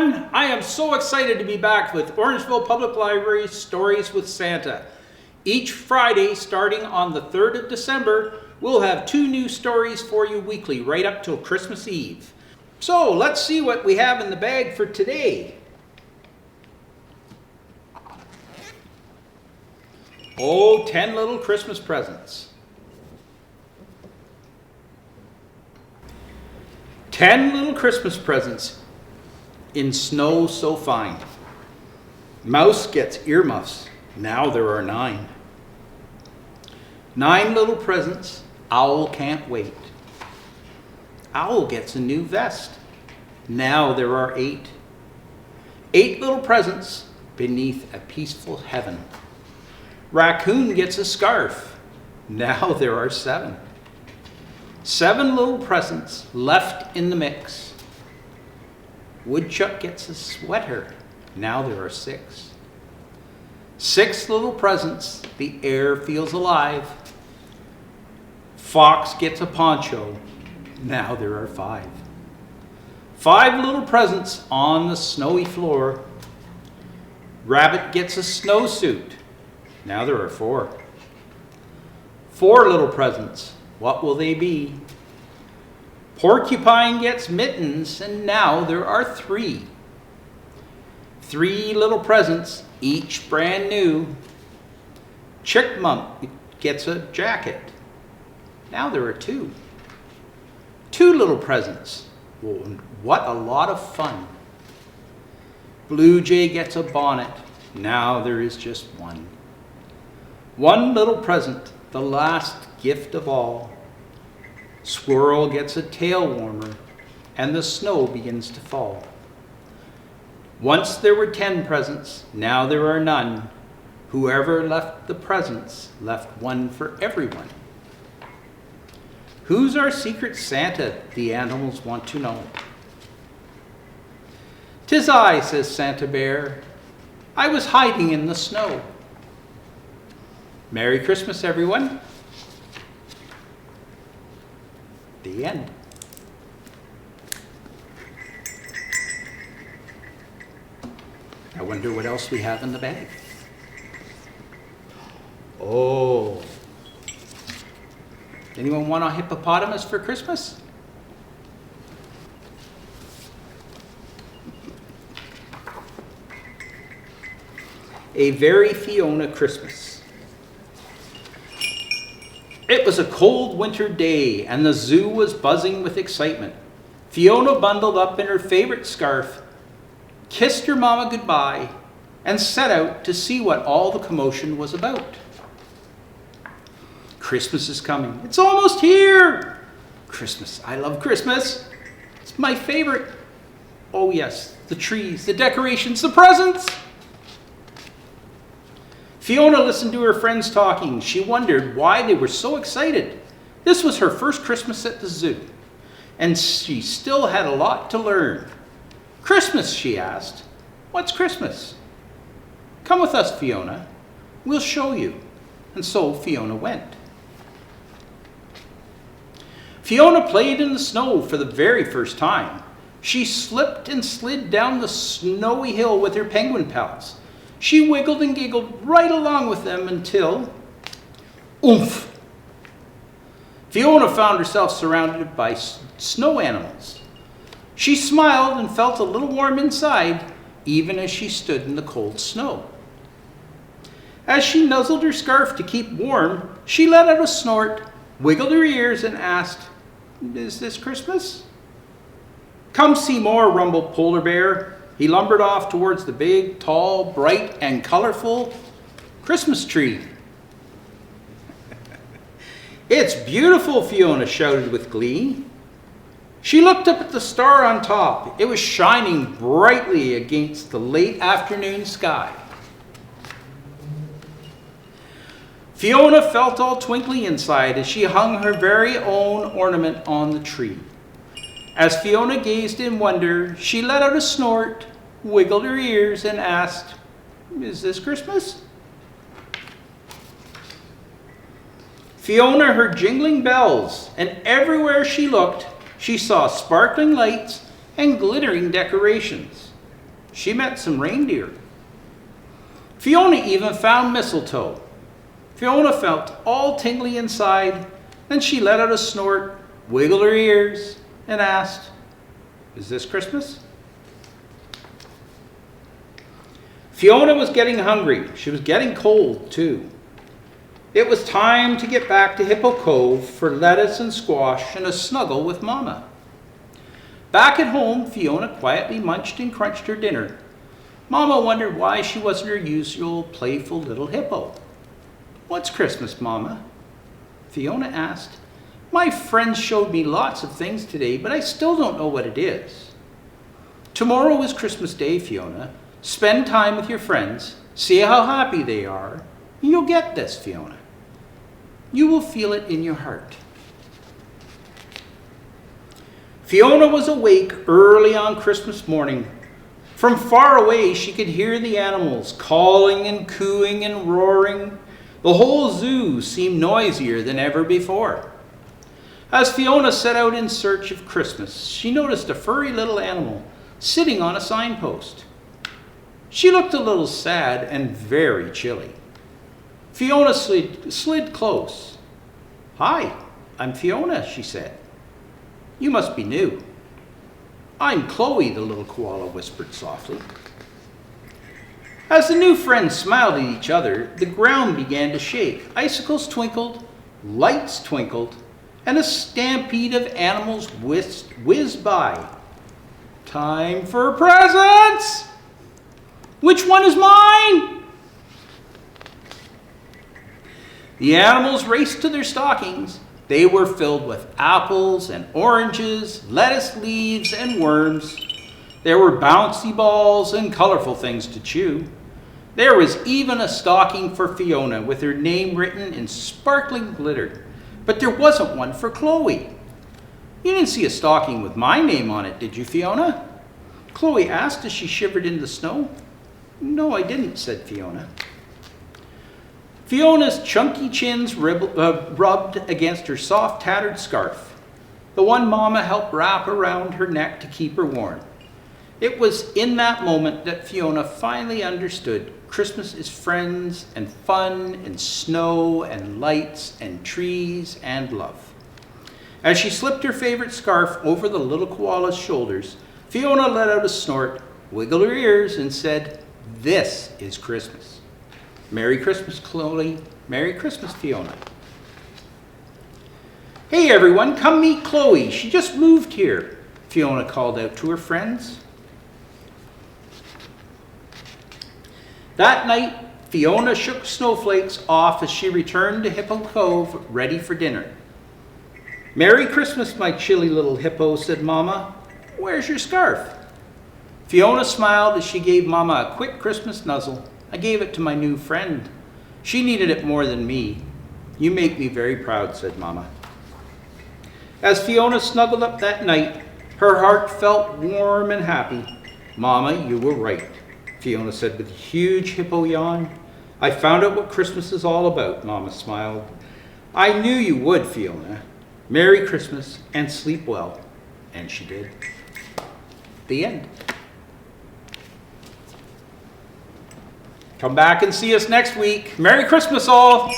everyone. I am so excited to be back with Orangeville Public Library Stories with Santa. Each Friday, starting on the 3rd of December, we'll have 2 new stories for you weekly, right up till Christmas Eve. So let's see what we have in the bag for today. Oh, 10 little Christmas presents. 10 little Christmas presents in snow so fine. Mouse gets earmuffs. Now there are 9. 9 little presents. Owl can't wait. Owl gets a new vest. Now there are 8. 8 little presents beneath a peaceful heaven. Raccoon gets a scarf. Now there are 7. 7 little presents left in the mix. Woodchuck gets a sweater. Now there are 6. 6 little presents. The air feels alive. Fox gets a poncho. Now there are 5. 5 little presents on the snowy floor. Rabbit gets a snowsuit. Now there are 4. 4 little presents. What will they be? Porcupine gets mittens, and now there are 3. 3 little presents, each brand new. Chipmunk gets a jacket. Now there are 2. 2 little presents. Well, what a lot of fun. Blue Jay gets a bonnet. Now there is just 1. 1 little present, the last gift of all. Squirrel gets a tail warmer, and the snow begins to fall. Once there were 10 presents, now there are none. Whoever left the presents left 1 for everyone. Who's our secret Santa? The animals want to know. 'Tis I, says Santa Bear. I was hiding in the snow. Merry Christmas, everyone. The end. I wonder what else we have in the bag. Oh. Anyone want a hippopotamus for Christmas? A Very Fiona Christmas. It was a cold winter day, and the zoo was buzzing with excitement. Fiona bundled up in her favorite scarf, kissed her mama goodbye, and set out to see what all the commotion was about. Christmas is coming. It's almost here! Christmas. I love Christmas. It's my favorite. Oh yes, the trees, the decorations, the presents! Fiona listened to her friends talking. She wondered why they were so excited. This was her first Christmas at the zoo, and she still had a lot to learn. Christmas, she asked. What's Christmas? Come with us, Fiona. We'll show you. And so Fiona went. Fiona played in the snow for the very first time. She slipped and slid down the snowy hill with her penguin pals. She wiggled and giggled right along with them until, oomph! Fiona found herself surrounded by snow animals. She smiled and felt a little warm inside, even as she stood in the cold snow. As she nuzzled her scarf to keep warm, she let out a snort, wiggled her ears, and asked, Is this Christmas? Come see more, rumbled Polar Bear. He lumbered off towards the big, tall, bright, and colorful Christmas tree. It's beautiful, Fiona shouted with glee. She looked up at the star on top. It was shining brightly against the late afternoon sky. Fiona felt all twinkly inside as she hung her very own ornament on the tree. As Fiona gazed in wonder, she let out a snort, wiggled her ears, and asked, Is this Christmas? Fiona heard jingling bells, and everywhere she looked, she saw sparkling lights and glittering decorations. She met some reindeer. Fiona even found mistletoe. Fiona felt all tingly inside, then she let out a snort, wiggled her ears, and asked, "Is this Christmas?" Fiona was getting hungry. She was getting cold, too. It was time to get back to Hippo Cove for lettuce and squash and a snuggle with Mama. Back at home, Fiona quietly munched and crunched her dinner. Mama wondered why she wasn't her usual playful little hippo. "What's Christmas, Mama?" Fiona asked. "My friends showed me lots of things today, but I still don't know what it is." "Tomorrow is Christmas Day, Fiona. Spend time with your friends. See how happy they are. You'll get this, Fiona. You will feel it in your heart." Fiona was awake early on Christmas morning. From far away, she could hear the animals calling and cooing and roaring. The whole zoo seemed noisier than ever before. As Fiona set out in search of Christmas, she noticed a furry little animal sitting on a signpost. She looked a little sad and very chilly. Fiona slid close. "Hi, I'm Fiona," she said. "You must be new." "I'm Chloe," the little koala whispered softly. As the new friends smiled at each other, the ground began to shake. Icicles twinkled, lights twinkled, and a stampede of animals whizzed by. "Time for presents! Which one is mine?" The animals raced to their stockings. They were filled with apples and oranges, lettuce leaves and worms. There were bouncy balls and colorful things to chew. There was even a stocking for Fiona with her name written in sparkling glitter. But there wasn't one for Chloe. "You didn't see a stocking with my name on it, did you, Fiona?" Chloe asked as she shivered in the snow. "No, I didn't," said Fiona. Fiona's chunky chins rubbed against her soft tattered scarf, the one Mama helped wrap around her neck to keep her warm. It was in that moment that Fiona finally understood Christmas is friends and fun and snow and lights and trees and love. As she slipped her favorite scarf over the little koala's shoulders, Fiona let out a snort, wiggled her ears, and said, "This is Christmas. Merry Christmas, Chloe. Merry Christmas, Fiona." "Hey everyone, come meet Chloe. She just moved here," Fiona called out to her friends. That night, Fiona shook snowflakes off as she returned to Hippo Cove, ready for dinner. "Merry Christmas, my chilly little hippo," said Mama. "Where's your scarf?" Fiona smiled as she gave Mama a quick Christmas nuzzle. "I gave it to my new friend. She needed it more than me. You make me very proud," said Mama. As Fiona snuggled up that night, her heart felt warm and happy. "Mama, you were right," Fiona said with a huge hippo yawn. "I found out what Christmas is all about," Mama smiled. "I knew you would, Fiona. Merry Christmas and sleep well." And she did. The end. Come back and see us next week. Merry Christmas, all!